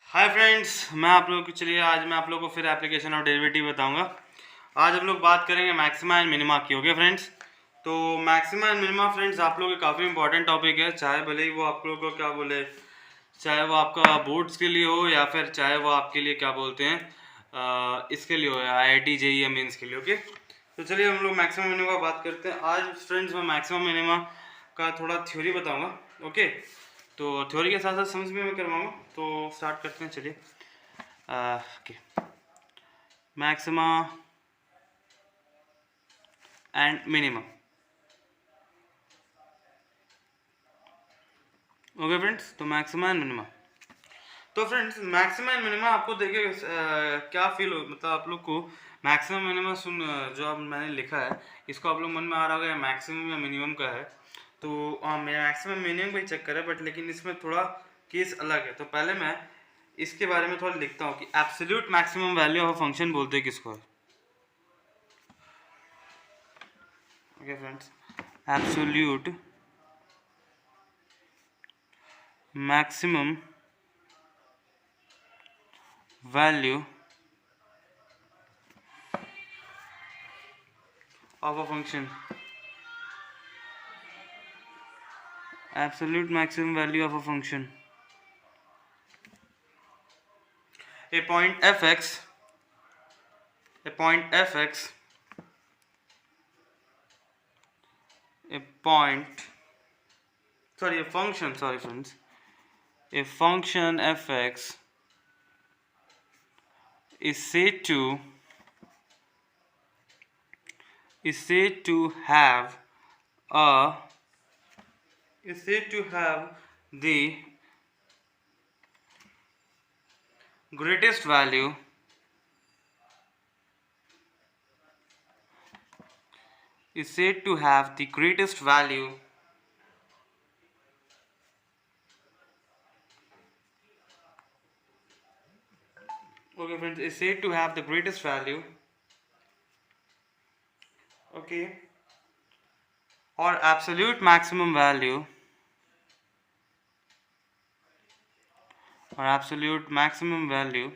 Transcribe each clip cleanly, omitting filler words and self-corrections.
Hi friends, मैं आप लोगों को चलिए आज मैं आप लोगों को फिर एप्लीकेशन ऑफ डेरिवेटिव बताऊंगा। आज हम लोग बात करेंगे मैक्सिमा एंड मिनिमा की। ओके फ्रेंड्स, तो मैक्सिमा एंड मिनिमा फ्रेंड्स आप लोगों के काफ़ी इंपॉर्टेंट टॉपिक है, चाहे भले ही वो आप लोगों को क्या बोले, चाहे वो आपका बोर्ड्स के लिए हो या फिर चाहे वो आपके लिए क्या बोलते हैं इसके लिए हो, IIT JEE या मेंस के लिए। ओके, तो चलिए हम लोग मैक्सिमम मिनिमा का बात करते हैं। आज फ्रेंड्स मैं मैक्सिमम मिनिमा का थोड़ा थ्योरी बताऊंगा। ओके, तो थ्योरी के साथ साथ समझ भी मैं करवाऊंगा, तो स्टार्ट करते हैं। चलिए okay, maxima and minima. Okay friends, तो मैक्सिमा एंड मिनिमा। तो फ्रेंड्स मैक्सिमा एंड मिनिमा आपको देखिए क्या फील हो, मतलब आप लोग को मैक्सिमम मिनिमम सुन जो अब मैंने लिखा है इसको आप लोग मन में आ रहा होगा मैक्सिमम या मिनिमम का है। तो मेरा मैक्सिमम मिनिमम का ही चक्कर है, बट लेकिन इसमें थोड़ा केस अलग है। तो पहले मैं इसके बारे में थोड़ा लिखता हूँ कि absolute maximum value of function बोलते हैं किसको है। Okay friends, absolute maximum value of a function, absolute maximum value of a function, a point fx, a point fx, a point sorry a function, sorry friends, a function fx is said to have a is said to have the greatest value is said to have the greatest value okay friends, is said to have the greatest value, okay, or absolute maximum value, or absolute maximum value,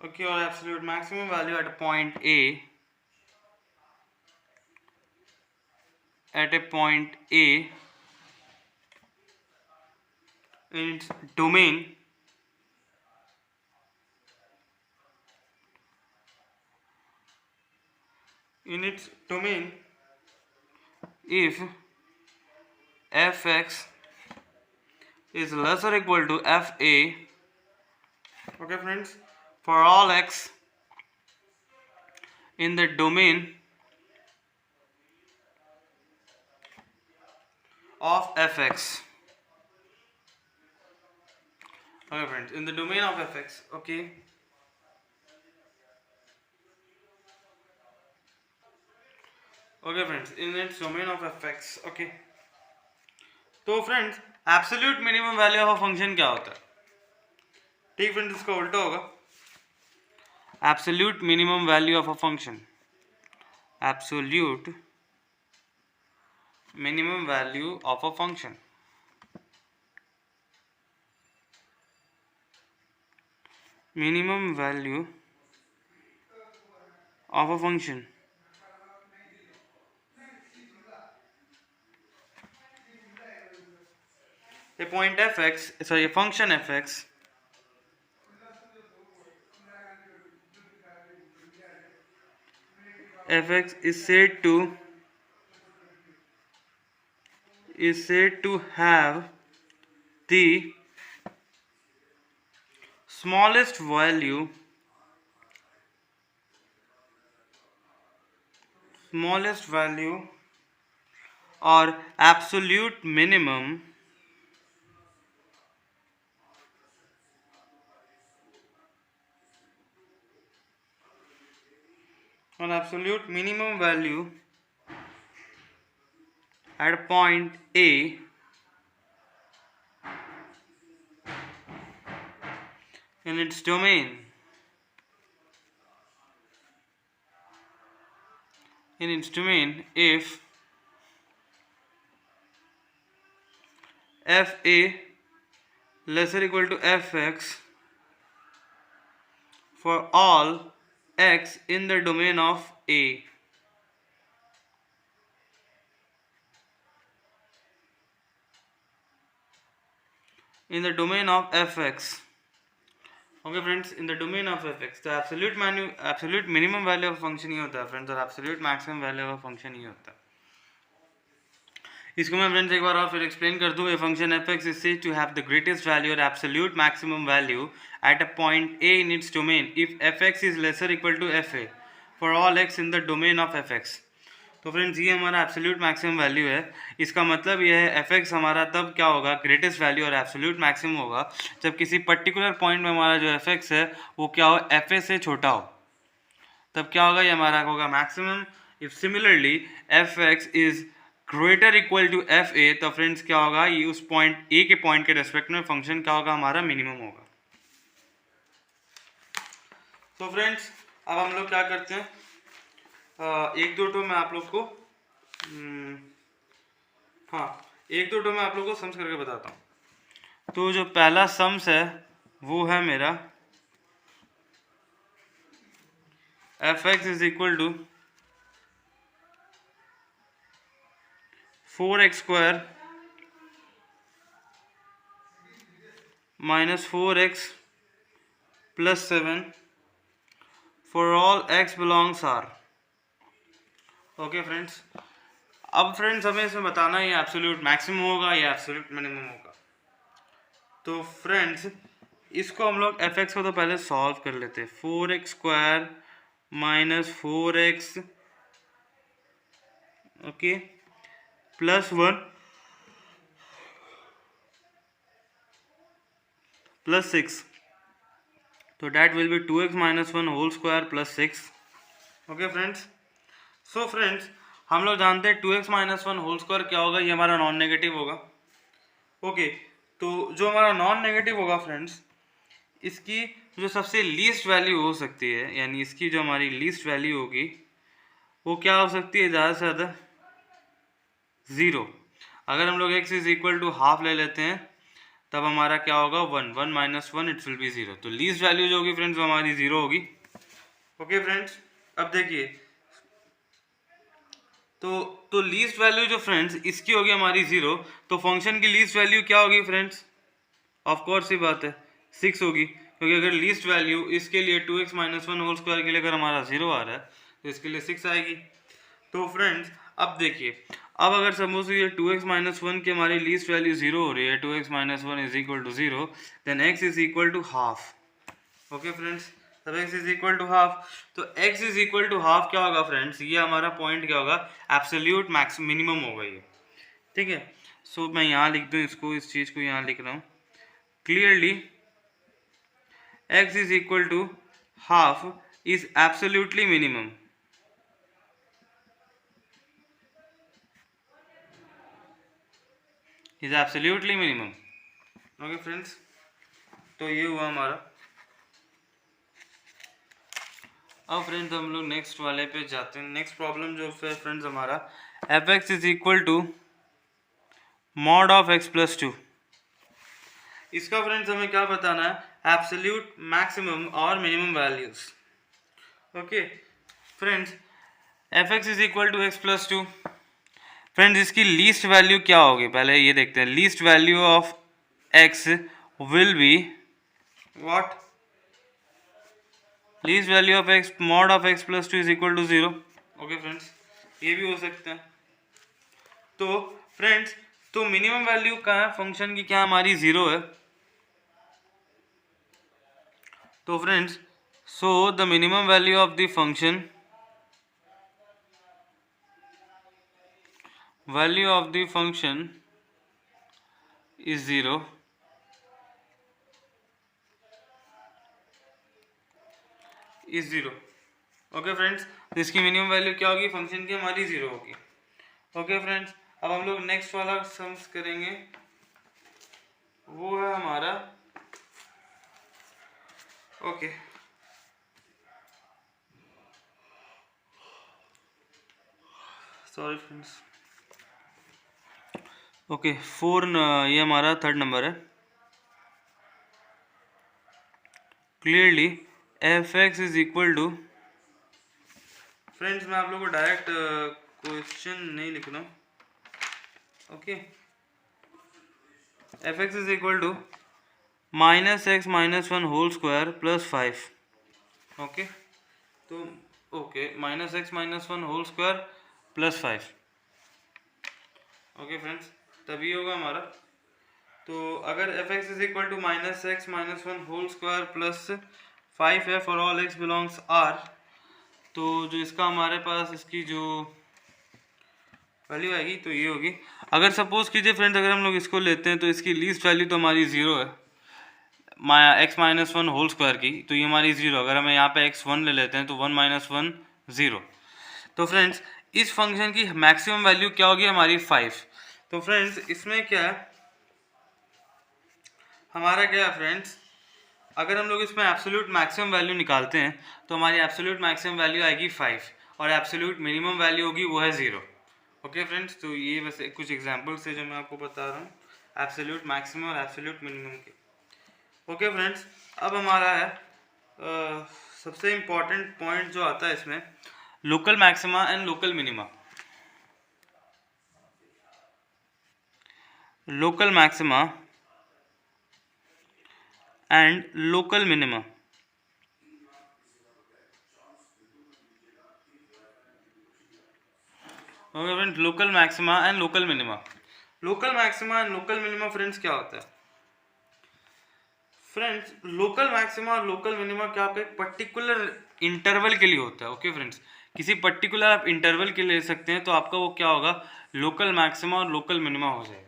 okay, or absolute maximum value at a point A, at a point A in its domain if fx is less or equal to fa, okay friends, for all x in the domain of fx, okay friends, in the domain of fx, okay, okay friends, in its domain of fx, okay। तो friends absolute minimum value of a function क्या होता है? ठीक friends, इसका उल्टा होगा, absolute minimum value of a function, absolute minimum value of a function, minimum value of a function, a point fx, sorry, a function fx is said to have the smallest value or absolute minimum value at point A in its domain, if fa lesser equal to fx for all x in the domain of A. In the domain of fx. Okay friends, in the domain of fx, the absolute minimum value of function ही होता है friends, और absolute maximum value of function ही होता है. इसको मैं friends एक बार और फिर एक्सप्लेन कर दूँ. A function F x is said to have the greatest value और absolute maximum value at a point a in its domain if f x is lesser equal to F a for all x in the domain of F x. तो friends ये हमारा absolute maximum value है. इसका मतलब ये है F x हमारा तब क्या होगा, ग्रेटेस्ट वैल्यू और एब्सोल्यूट मैक्सिमम होगा जब किसी पर्टिकुलर पॉइंट में हमारा जो एफ एक्स है वो क्या हो, एफ ए से छोटा हो. तब क्या होगा, ये हमारा होगा maximum. If similarly F x is greater equal to F A, तो फ्रेंड्स क्या होगा, ये उस पॉइंट ए के पॉइंट के रेस्पेक्ट में फंक्शन क्या होगा, हमारा मिनिमम होगा. तो फ्रेंड्स अब हम लोग क्या करते हैं, एक दो मैं आप लोग को एक दो मैं आप लोग को सम्स करके बताता हूँ. तो जो पहला सम्स है वो है मेरा F x is equal to 4x square minus 4x plus 7 for all x belongs R. Okay friends, अब फ्रेंड्स हमें इसमें बताना है ये एब्सोल्यूट मैक्सिमम होगा या एब्सोल्यूट मिनिमम होगा. तो फ्रेंड्स इसको हम लोग एफ एक्स को तो पहले सॉल्व कर लेते हैं. 4x square minus 4x okay plus 1 plus 6, तो that will be 2x minus 1 whole square plus 6. Okay friends, so friends हम लोग जानते हैं 2x माइनस 1 होल स्क्वायर क्या होगा, ये हमारा नॉन नेगेटिव होगा. ओके तो जो हमारा नॉन नेगेटिव होगा फ्रेंड्स, इसकी जो सबसे लीस्ट वैल्यू हो सकती है, यानी इसकी जो हमारी लीस्ट वैल्यू होगी वो क्या हो सकती है, ज़्यादा से ज़्यादा 0. अगर हम लोग x is equal to half ले लेते हैं तब हमारा क्या होगा, 1 माइनस 1 इट विल बी 0. तो लीस्ट वैल्यू जो होगी फ्रेंड्स वो हमारी 0 होगी. ओके फ्रेंड्स, अब देखिए तो लीस्ट वैल्यू जो फ्रेंड्स इसकी होगी हमारी 0, तो फंक्शन की लीस्ट वैल्यू क्या होगी फ्रेंड्स, ऑफ कोर्स ही बात है 6 होगी, क्योंकि अगर लीस्ट वैल्यू इसके लिए 2x माइनस 1 होल स्क्वायर के लिए अगर हमारा 0 आ रहा है तो इसके लिए 6 आएगी. तो फ्रेंड्स अब देखिए, अब अगर सपोज ये 2x माइनस 1 की हमारी लीस्ट वैल्यू 0 हो रही है, 2x minus 1 is equal to 0, then x is equal to half. Okay friends, तब x is equal to half. तो x is equal to half क्या होगा फ्रेंड्स, ये हमारा पॉइंट क्या होगा, एब्सोल्यूट मैक्स मिनिमम होगा ये. ठीक है, सो मैं यहाँ लिख दूँ इसको, इस चीज़ को यहाँ लिख रहा हूँ clearly. x is equal to half is absolutely minimum. Is absolutely minimum. Okay friends, तो ये हुआ हमारा. अब फ्रेंड्स हम लोग नेक्स्ट वाले पे जाते हैं. नेक्स्ट प्रॉब्लम जो फिर फ्रेंड्स हमारा F x is equal to mod of x plus 2. इसका फ्रेंड्स हमें क्या बताना है, एब्सोल्यूट मैक्सिमम और minimum values. Okay friends, F x is equal to x plus 2. Friends इसकी लीस्ट वैल्यू क्या होगी, पहले ये देखते हैं. Least value of x will be what, least value of x mod of x plus 2 is equal to 0. Okay friends, ये भी हो सकता है. तो फ्रेंड्स तो मिनिमम वैल्यू क्या है फंक्शन की, क्या हमारी 0 है. तो friends so the minimum value of the function, value of the function is 0. is 0. Okay friends, तो इसकी मिनिमम वैल्यू क्या होगी फंक्शन की, हमारी 0 होगी. ओके फ्रेंड्स, अब हम लोग नेक्स्ट वाला सम्स करेंगे, वो है हमारा ओके सॉरी फ्रेंड्स. ओके 4 ये हमारा थर्ड नंबर है. Clearly F x is equal to, friends मैं आप लोगों को डायरेक्ट क्वेश्चन नहीं लिख रहा हूँ, okay. F x is equal to minus x minus one whole square plus 5, okay. तो okay, minus x minus one whole square plus 5, okay friends, तभी होगा हमारा। तो अगर f x is equal to minus x minus one whole square plus 5 है for all x belongs R, तो जो इसका हमारे पास इसकी जो वैल्यू आएगी तो ये होगी। अगर सपोज कीजिए फ्रेंड्स, अगर हम लोग इसको लेते हैं तो इसकी लीस्ट वैल्यू तो हमारी 0 है, X minus one whole square की, तो ये हमारी 0। अगर हमें यहाँ पे x1 ले लेते हैं तो 1 माइनस 1 0। तो फ्रेंड्स इस फंक्शन की मैक्सिमम वैल्यू क्या होगी हमारी 5। तो फ्रेंड्स इसमें क्या है हमारा, क्या है फ्रेंड्स, अगर हम लोग इसमें एब्सोल्यूट मैक्सिमम वैल्यू निकालते हैं तो हमारी एब्सोल्यूट मैक्सिमम वैल्यू आएगी 5 और एब्सोल्यूट मिनिमम वैल्यू होगी वो है 0, ओके फ्रेंड्स। तो ये बस कुछ एग्जांपल्स है जो मैं आपको बता रहा हूँ एब्सोल्यूट मैक्सिमम और एब्सोल्यूट मिनिमम के, ओके फ्रेंड्स। अब हमारा है सबसे इम्पॉर्टेंट पॉइंट जो आता है इसमें, local maxima and local minima. Local maxima and local minima, okay friends. Local maxima and local minima, local maxima and local minima friends क्या होता है फ्रेंड्स, लोकल मैक्सिमा और लोकल मिनिमा क्या होता है, एक पर्टिकुलर इंटरवल के लिए होता है, ओके फ्रेंड्स। किसी पर्टिकुलर आप इंटरवल के लिए ले सकते हैं तो आपका वो क्या होगा, लोकल मैक्सिमा और लोकल मिनिमा हो जाएगा।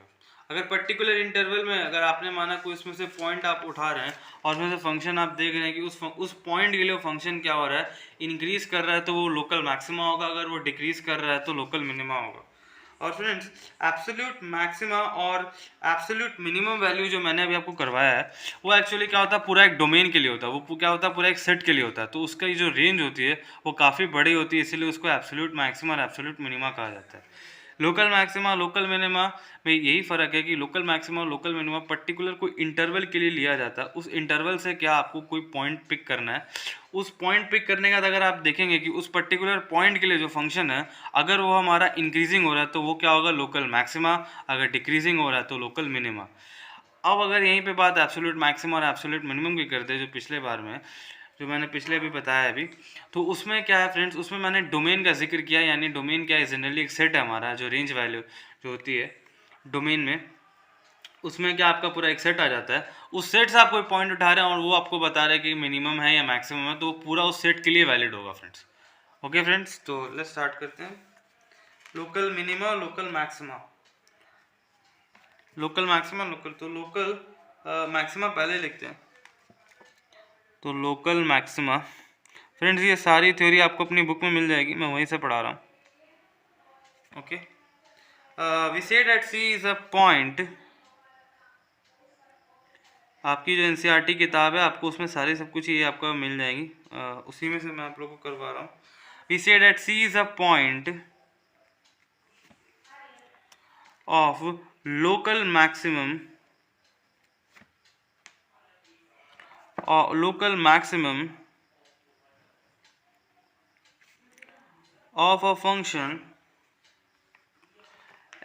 अगर पर्टिकुलर इंटरवल में अगर आपने माना कोई उसमें से पॉइंट आप उठा रहे हैं और उसमें से फंक्शन आप देख रहे हैं कि उस पॉइंट के लिए वो फंक्शन क्या हो रहा है, इंक्रीज कर रहा है तो वो लोकल मैक्सिमा होगा, अगर वो डिक्रीज कर रहा है तो लोकल मिनिमा होगा। और फ्रेंड्स एब्सोल्यूट मैक्सिमा और एब्सोल्यूट मिनिमम वैल्यू जो मैंने अभी आपको करवाया है वो एक्चुअली क्या होता है, पूरा एक डोमेन के लिए होता है, वो क्या होता है पूरा एक सेट के लिए होता है। तो उसका जो रेंज होती है वो काफ़ी बड़ी होती है, इसीलिए उसको एब्सोल्यूट मैक्सिमा और एब्सोल्यूट मिनिमा कहा जाता है। लोकल मैक्सिमा लोकल मिनिमा में यही फ़र्क है कि लोकल मैक्सिमा और लोकल मिनिमा पर्टिकुलर कोई इंटरवल के लिए लिया जाता है। उस इंटरवल से क्या आपको कोई पॉइंट पिक करना है, उस पॉइंट पिक करने के बाद अगर आप देखेंगे कि उस पर्टिकुलर पॉइंट के लिए जो फंक्शन है अगर वो हमारा इंक्रीजिंग हो रहा है तो वो क्या होगा, लोकल मैक्सिमा, अगर डिक्रीजिंग हो रहा है तो लोकल मिनिमा। अब अगर यहीं पे बात एब्सोल्यूट मैक्सिमा और एब्सोल्यूट मिनिमम की करते हैं, जो पिछले बार में जो मैंने पिछले भी बताया अभी, तो उसमें क्या है फ्रेंड्स, उसमें मैंने डोमेन का जिक्र किया, यानी डोमेन क्या है, जनरली एक सेट है हमारा जो रेंज वैल्यू जो होती है डोमेन में, उसमें क्या आपका पूरा एक सेट आ जाता है। उस सेट से आप कोई पॉइंट उठा रहे हैं और वो आपको बता रहे हैं कि मिनिमम है या मैक्सिमम है, तो वो पूरा उस सेट के लिए वैलिड होगा फ्रेंड्स, ओके फ्रेंड्स। तो लेट्स स्टार्ट करते हैं, लोकल मिनिमा और local maxima. Local maxima local, तो लोकल मैक्सिमा पहले लिखते हैं। तो लोकल मैक्सिमा फ्रेंड्स ये सारी थ्योरी आपको अपनी बुक में मिल जाएगी, मैं वहीं से पढ़ा रहा हूँ, okay. We said that C is a point, आपकी जो एनसीईआरटी किताब है आपको उसमें सारे सब कुछ ये आपका मिल जाएगी, उसी में से मैं आप लोगों को करवा रहा हूँ। We said that C is a point of local maximum local maximum of a function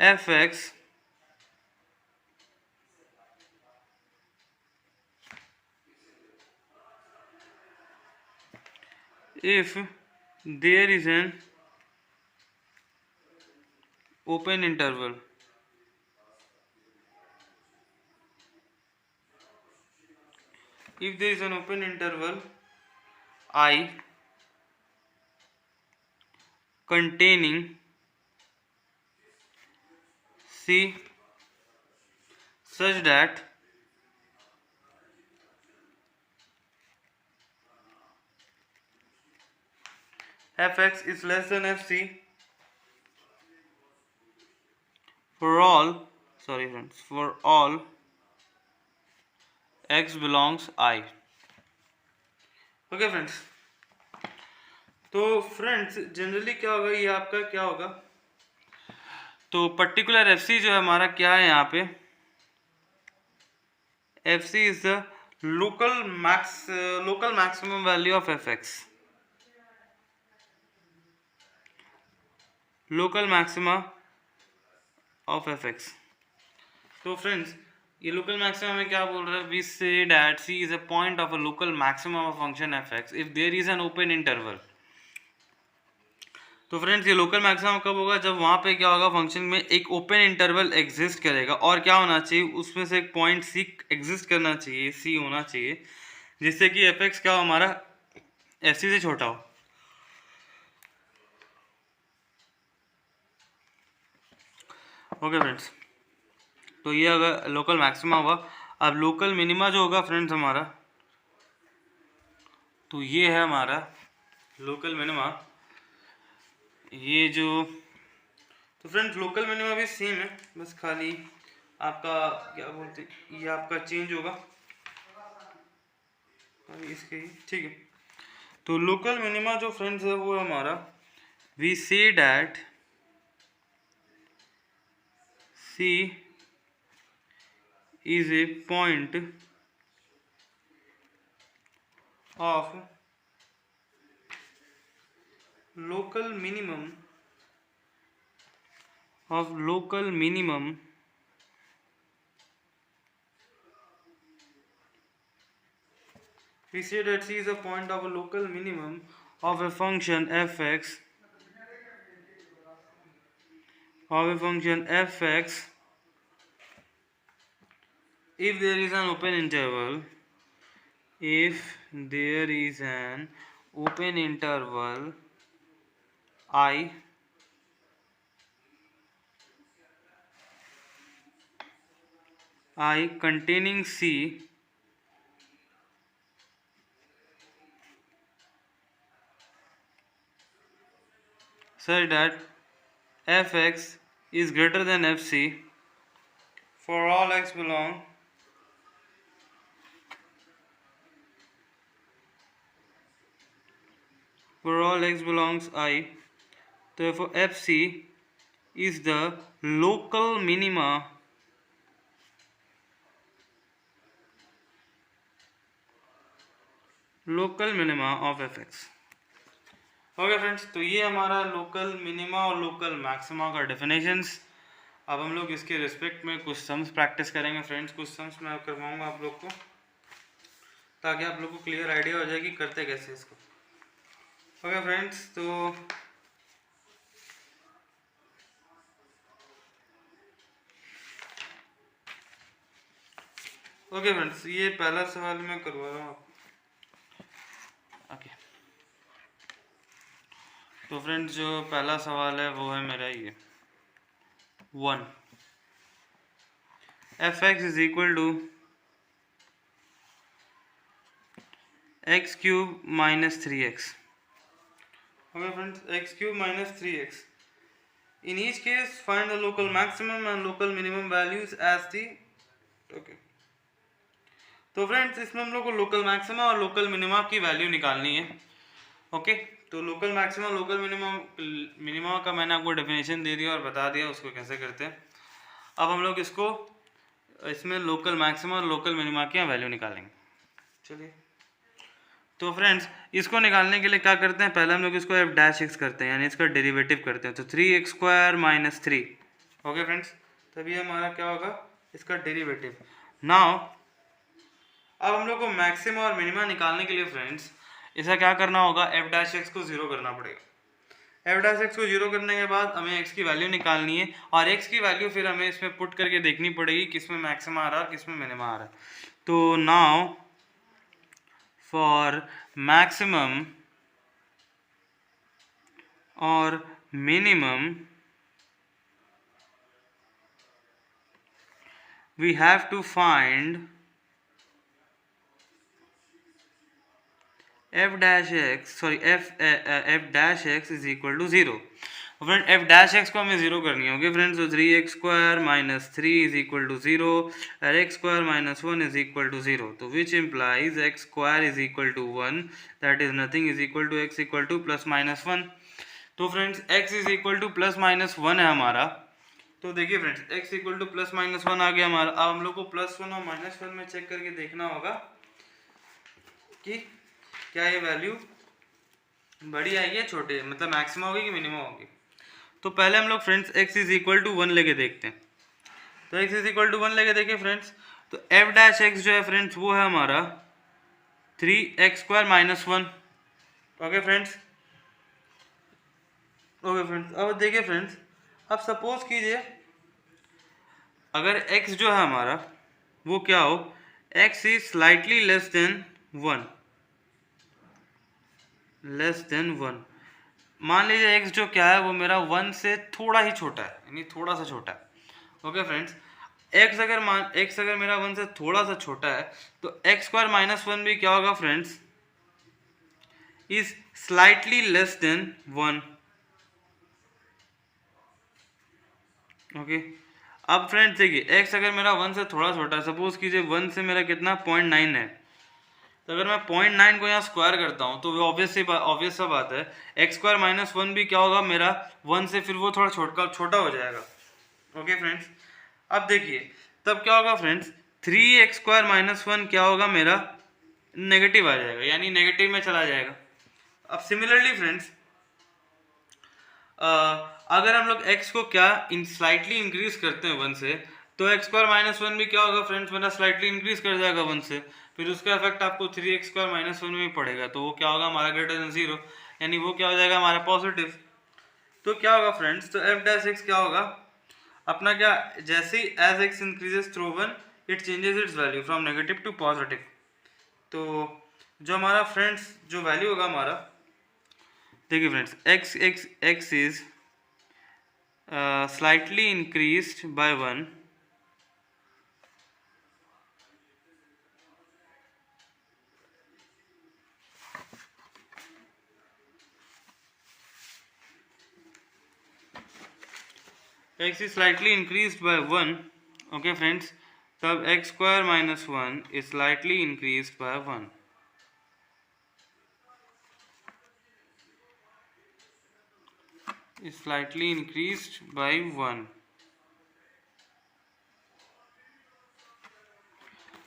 fx if there is an open interval if there is an open interval I containing C such that fx is less than fc for all x belongs I, okay friends. तो friends generally क्या होगा, ये आपका क्या होगा, तो particular F C जो है हमारा क्या है यहाँ पे, F C is the local maximum value of F X, local maxima of F x. तो फ्रेंड्स ये लोकल मैक्सिमम में क्या बोल रहा है, we say that C is a point of a local maximum of function F X if there is an open interval. तो friends ये local maximum कब होगा, जब वहाँ पे क्या होगा, फंक्शन में एक ओपन इंटरवल एग्जिस्ट करेगा और क्या होना चाहिए, उसमें से एक पॉइंट सी एग्जिस्ट करना चाहिए, सी होना चाहिए, जिससे कि एफ एक्स क्या हो, हमारा एफ सी से छोटा हो। ओके फ्रेंड्स, तो ये अगर लोकल मैक्सिमा हुआ। अब लोकल मिनिमा जो होगा फ्रेंड्स हमारा, तो ये है हमारा लोकल मिनिमा, ये जो, तो फ्रेंड्स लोकल मिनिमा भी सेम है, बस खाली आपका क्या बोलते हैं, ये आपका चेंज होगा इसके ही, ठीक है। तो लोकल मिनिमा जो फ्रेंड्स है वो हमारा, we say that C is a point of local minimum we say that C is a point of a local minimum of a function fx if there is an open interval, I containing C such that fx is greater than fc for all x belongs I, therefore fc is the local minima of fx। Okay friends, तो ये हमारा local minima और local maxima का definitions. अब हम लोग इसके respect में कुछ सम्स प्रैक्टिस करेंगे फ्रेंड्स, कुछ सम्स मैं करवाऊंगा आप लोग को, ताकि आप लोग को क्लियर आइडिया हो जाए कि करते कैसे इसको। ओके फ्रेंड्स, तो ओके फ्रेंड्स, ये पहला सवाल मैं करवा रहा हूँ आपको। ओके, तो फ्रेंड्स जो पहला सवाल है वो है मेरा ये 1, F x is equal to X cube minus 3x। Okay friends, X cube minus 3x। In each case, find the local maximum and local minimum values as the okay। तो फ्रेंड्स इसमें हम लोग को लोकल मैक्सिमा और local minima की value निकालनी है। Okay, तो लोकल मैक्सिमा लोकल मिनिमा का मैंने आपको डेफिनेशन दे दिया और बता दिया उसको कैसे करते हैं। अब हम लोग इसको इसमें लोकल मैक्सिमा और लोकल मिनिमा की वैल्यू निकालेंगे। चलिए, तो फ्रेंड्स इसको निकालने के लिए क्या करते हैं, पहले हम लोग इसको एफ डैश एक्स करते हैं, यानी इसका डेरिवेटिव करते हैं। तो 3x² माइनस 3। ओके फ्रेंड्स, तभी हमारा क्या होगा, इसका डेरिवेटिव। नाउ अब हम लोग को मैक्सिमा और मिनिमा निकालने के लिए फ्रेंड्स इसे क्या करना होगा, एफ डैश एक्स को 0 करना पड़ेगा। एफ डैश एक्स को 0 करने के बाद हमें एक्स की वैल्यू निकालनी है, और एक्स की वैल्यू फिर हमें इसमें पुट करके देखनी पड़ेगी किसमें मैक्सिमा आ रहा है किसमें मिनिमा आ रहा है। तो नाउ फॉर मैक्सिमम और minimum we have to find f dash x is equal to 0। Friend f dash x को हमें 0 करनी होगी फ्रेंड्स। तो 3x² minus 3 is equal to 0 और x² minus 1 is equal to 0। तो which implies x² is equal to 1, that is nothing is equal to x equal to plus minus 1। तो friends x is equal to plus minus 1 है हमारा। तो देखिए friends x equal to plus minus 1 आ गया हमारा। अब हम लोग को प्लस 1 और माइनस 1 में चेक करके देखना होगा कि क्या ये वैल्यू बड़ी आएगी या छोटी है, मतलब मैक्सिमम होगी कि मिनिमम होगी। तो पहले हम लोग friends x is equal to 1 लेके देखते हैं। तो x इज इक्वल टू 1 लेके देखिए फ्रेंड्स, तो f डैश x जो है फ्रेंड्स वो है हमारा 3x² - 1। ओके फ्रेंड्स, अब देखिए फ्रेंड्स, अब सपोज कीजिए अगर x जो है हमारा वो क्या हो, x is slightly less than 1, मान लीजिए x जो क्या है वो मेरा 1 से थोड़ा ही छोटा है, यानी थोड़ा सा छोटा है। ओके फ्रेंड्स, x अगर मेरा 1 से थोड़ा सा छोटा है तो x² - 1 भी क्या होगा friends, is slightly less than 1। Okay, अब फ्रेंड्स देखिए x अगर मेरा 1 से थोड़ा छोटा है, सपोज कीजिए 1 से मेरा कितना 0.9 है, तो अगर मैं 0.9 को यहाँ स्क्वायर करता हूँ तो वो ऑब्वियस सा बात है x² - 1 भी क्या होगा मेरा 1 से फिर वो थोड़ा छोटा हो जाएगा। ओके फ्रेंड्स, अब देखिए तब क्या होगा फ्रेंड्स, 3x² - 1 क्या होगा मेरा नेगेटिव आ जाएगा, यानी नेगेटिव में चला जाएगा। अब सिमिलरली फ्रेंड्स अगर हम लोग x को क्या स्लाइटली इंक्रीज करते हैं 1 से, तो x² - 1 भी क्या होगा फ्रेंड्स मेरा स्लाइटली इंक्रीज कर जाएगा 1 से, फिर उसका इफेक्ट आपको 3x² - 1 में ही पड़ेगा, तो वो क्या होगा हमारा ग्रेटर देन 0, यानी वो क्या हो जाएगा हमारा पॉजिटिव। तो क्या होगा फ्रेंड्स, तो f डैश x क्या होगा अपना, क्या जैसे ही as x increases through 1 it changes its value from negative to positive. तो जो हमारा फ्रेंड्स जो वैल्यू होगा हमारा, देखिए friends x is slightly increased by 1 x is slightly increased by 1। okay friends, तब x² - 1 is slightly increased by 1। is slightly increased by 1।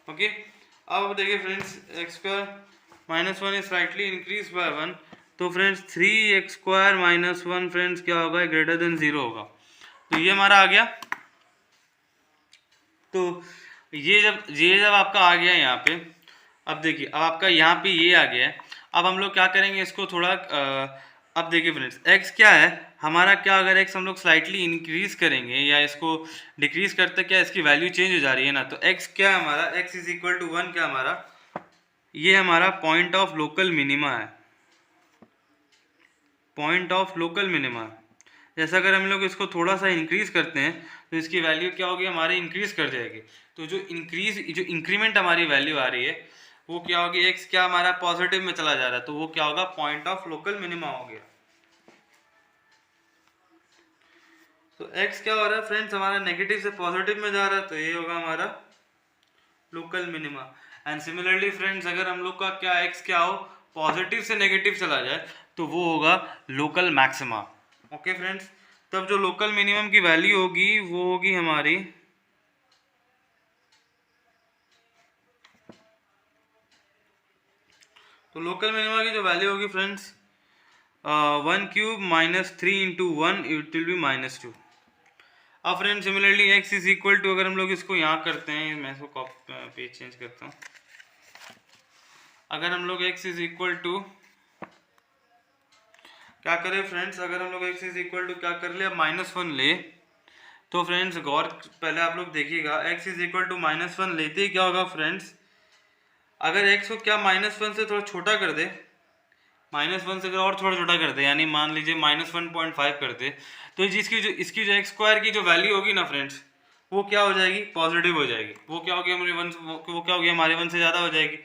Okay, अब देखिए friends x² - 1 is slightly increased by 1, तो friends 3x² - 1 friends क्या होगा greater than 0 होगा। तो ये हमारा आ गया। तो ये जब आपका आ गया यहाँ पे, अब देखिए अब आपका यहाँ पे ये आ गया है। अब हम लोग क्या करेंगे इसको थोड़ा अब देखिए फ्रेंड्स x क्या है हमारा, क्या अगर x हम लोग स्लाइटली इंक्रीज करेंगे या इसको डिक्रीज करते क्या इसकी वैल्यू चेंज हो जा रही है ना, तो x क्या हमारा x इज इक्वल टू 1 क्या हमारा, ये हमारा पॉइंट ऑफ लोकल मिनिमा है, पॉइंट ऑफ लोकल मिनिमा। जैसा अगर हम लोग इसको थोड़ा सा इंक्रीज करते हैं तो इसकी वैल्यू क्या होगी हमारी इंक्रीज कर जाएगी। तो जो इंक्रीमेंट हमारी वैल्यू आ रही है वो क्या होगी, x क्या हमारा पॉजिटिव में चला जा रहा है, तो वो क्या होगा पॉइंट ऑफ लोकल मिनिमा हो गया। तो x क्या हो रहा है फ्रेंड्स हमारा नेगेटिव से पॉजिटिव में जा रहा है, तो ये होगा हमारा local minima. And similarly friends अगर हम लोग का क्या x क्या हो पॉजिटिव से नेगेटिव चला जाए तो वो होगा लोकल मैक्सिमा। ओके फ्रेंड्स, तब जो लोकल मिनिमम की वैल्यू होगी वो होगी हमारी तो लोकल मिनिमा की जो वैल्यू होगी फ्रेंड्स 1³ - 3 × 1 इट विल बी -2। अब friend similarly x is equal to, अगर हम लोग इसको यहाँ करते हैं, मैं इसको पेज चेंज करता हूँ, अगर हम लोग x इज इक्वल टू क्या करें फ्रेंड्स, अगर हम लोग x इज इक्वल टू क्या कर ले -1 ले, तो फ्रेंड्स गौर पहले आप लोग देखिएगा x इज इक्वल टू -1 लेते ही क्या होगा फ्रेंड्स, अगर x को क्या -1 से थोड़ा छोटा कर दे, -1 से अगर और थोड़ा छोटा कर दे, यानी मान लीजिए -1.5 कर दे, तो इसकी जो x² की जो वैल्यू होगी ना फ्रेंड्स वो क्या हो जाएगी पॉजिटिव हो जाएगी, वो क्या होगी हमारे 1 से ज़्यादा हो जाएगी,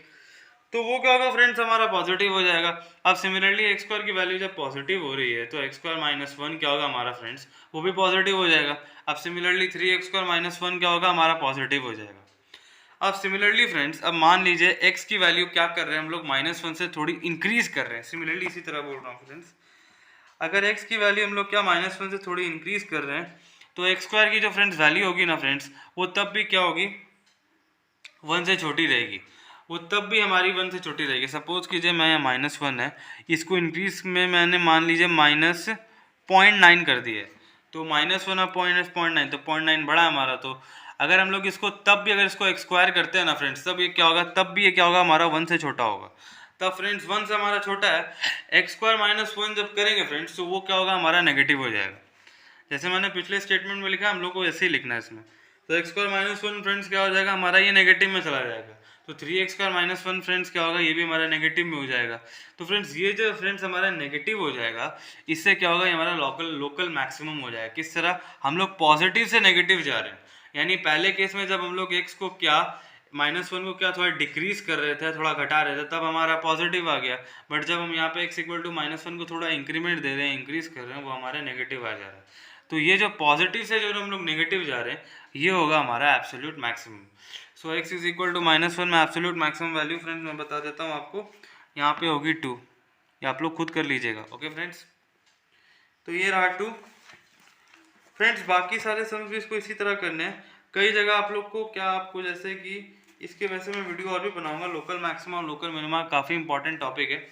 तो वो क्या होगा फ्रेंड्स हमारा पॉजिटिव हो जाएगा। अब सिमिलरली x² की वैल्यू जब पॉजिटिव हो रही है तो x² - 1 क्या होगा हमारा फ्रेंड्स वो भी पॉजिटिव हो जाएगा। अब सिमिलरली 3x² - 1 क्या होगा हमारा पॉजिटिव हो जाएगा। अब सिमिलरली फ्रेंड्स अब मान लीजिए x की वैल्यू क्या कर रहे हैं हम लोग -1 से थोड़ी इंक्रीज कर रहे हैं, सिमिलरली इसी तरह बोल रहा हूँ फ्रेंड्स, अगर x की वैल्यू हम लोग क्या -1 से थोड़ी इंक्रीज कर रहे हैं तो x² की जो फ्रेंड्स वैल्यू होगी ना फ्रेंड्स वो तब भी क्या होगी 1 से छोटी रहेगी। वो तब भी हमारी 1 से छोटी रहेगी। सपोज कीजिए मैं -1 है, इसको इंक्रीज में मैंने मान लीजिए -0.9 कर दिया है, तो -1 और -0.9, तो 0.9 बड़ा है हमारा। तो अगर हम लोग इसको तब भी अगर इसको एक्सक्वायर करते हैं ना फ्रेंड्स, तब ये क्या होगा, तब भी ये क्या होगा, हमारा 1 से छोटा होगा। तब फ्रेंड्स 1 से हमारा छोटा है, x² -1 जब करेंगे फ्रेंड्स, तो वो क्या होगा, हमारा नेगेटिव हो जाएगा। जैसे मैंने पिछले स्टेटमेंट में लिखा, हम लोग को ऐसे ही लिखना है इसमें। तो x² -1 फ्रेंड्स क्या हो जाएगा, हमारा ये नेगेटिव में चला जाएगा। तो 3x² -1 फ्रेंड्स क्या होगा, ये भी हमारा नेगेटिव में हो जाएगा। तो फ्रेंड्स ये जो फ्रेंड्स हमारा नेगेटिव हो जाएगा, इससे क्या होगा, ये हमारा लोकल मैक्सिमम हो जाएगा। किस तरह, हम लोग पॉजिटिव से नेगेटिव जा रहे हैं। यानी पहले केस में जब हम लोग x को क्या -1 को क्या थोड़ा डिक्रीज कर रहे थे, थोड़ा घटा रहे थे, तब हमारा पॉजिटिव आ गया। बट जब हम यहाँ पे x = -1 को थोड़ा इंक्रीमेंट दे रहे हैं, इंक्रीज कर रहे हैं, वो हमारा नेगेटिव आ जा रहा है। तो ये जो पॉजिटिव से जो हम लोग नेगेटिव जा रहे हैं, ये होगा हमारा एब्सोल्यूट मैक्सिमम। सो x = -1 में एब्सोल्यूट मैक्सिमम वैल्यू फ्रेंड्स मैं बता देता हूँ आपको, यहाँ पे होगी 2। ये आप लोग खुद कर लीजिएगा। ओके फ्रेंड्स, तो ये रहा 2 फ्रेंड्स। बाकी सारे सम्स भी इसको इसी तरह करने हैं। कई जगह आप लोग को क्या, आपको जैसे कि इसके वैसे मैं वीडियो और भी बनाऊंगा, लोकल मैक्सिमा और लोकल मिनिमा काफ़ी इंपॉर्टेंट टॉपिक है।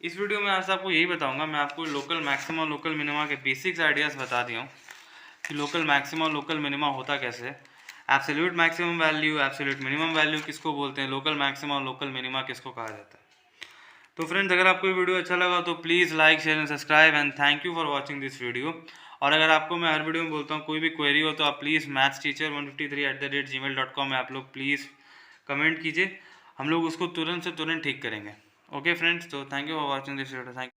इस वीडियो में आज आपको यही बताऊंगा, मैं आपको लोकल मैक्सिमा और लोकल मिनिमा के बेसिक्स आइडियाज़ बता दिया हूँ कि लोकल मैक्सिमा और लोकल मिनिमा होता कैसे है, absolute maximum value, absolute minimum value किसको बोलते हैं, लोकल मैक्सिमा और लोकल मिनिमा किसको कहा जाता है। तो फ्रेंड्स, अगर आपको ये वीडियो अच्छा लगा तो please like, share and subscribe, and thank you for watching this video. और अगर आपको मैं हर वीडियो में बोलता हूँ कोई भी क्वेरी हो, तो आप प्लीज़ mathsteacher153@gmail.com में आप लोग प्लीज़ कमेंट कीजिए, हम लोग उसको तुरंत से तुरंत ठीक करेंगे। ओके फ्रेंड्स, तो thank you for watching this video. Thank